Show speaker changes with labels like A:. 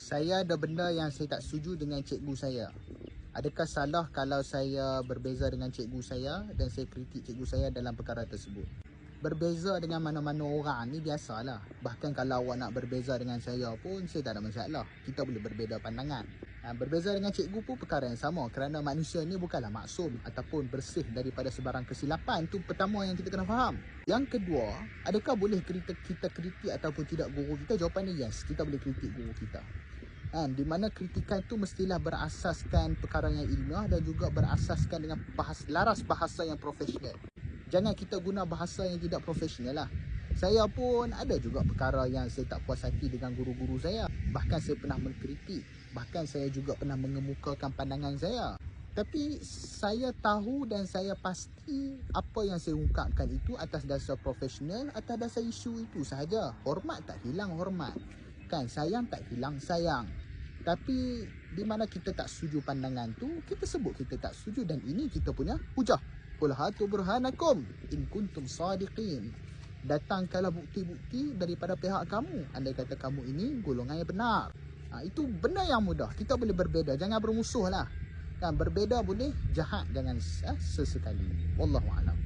A: Saya ada benda yang saya tak setuju dengan cikgu saya. Adakah salah kalau saya berbeza dengan cikgu saya dan saya kritik cikgu saya dalam perkara tersebut? Berbeza dengan mana-mana orang ni biasalah. Bahkan kalau awak nak berbeza dengan saya pun, saya tak ada masalah. Kita boleh berbeza pandangan. Berbeza dengan cikgu pun perkara yang sama, kerana manusia ni bukanlah maksum ataupun bersih daripada sebarang kesilapan. Itu pertama yang kita kena faham. Yang kedua, adakah boleh kita kritik ataupun tidak guru kita? Jawapannya yes, kita boleh kritik guru kita. Di mana kritikan tu mestilah berasaskan perkara yang ilmiah dan juga berasaskan dengan laras bahasa yang profesional. Jangan kita guna bahasa yang tidak profesional lah. Saya pun ada juga perkara yang saya tak puas hati dengan guru-guru saya. Bahkan saya pernah mengkritik. Bahkan saya juga pernah mengemukakan pandangan saya. Tapi saya tahu dan saya pasti apa yang saya ungkapkan itu atas dasar profesional, atas dasar isu itu sahaja. Hormat tak hilang hormat. Kan, sayang tak hilang sayang. Tapi di mana kita tak setuju pandangan tu, kita sebut kita tak setuju dan ini kita punya hujah. Qul hatu burhanakum in kuntum sadiqin. Datangkanlah bukti-bukti daripada pihak kamu andai kata kamu ini golongan yang benar. Itu benda yang mudah. Kita boleh berbeza, jangan bermusuh lah. Berbeza boleh, jahat jangan sesekali. Wallahu a'lam.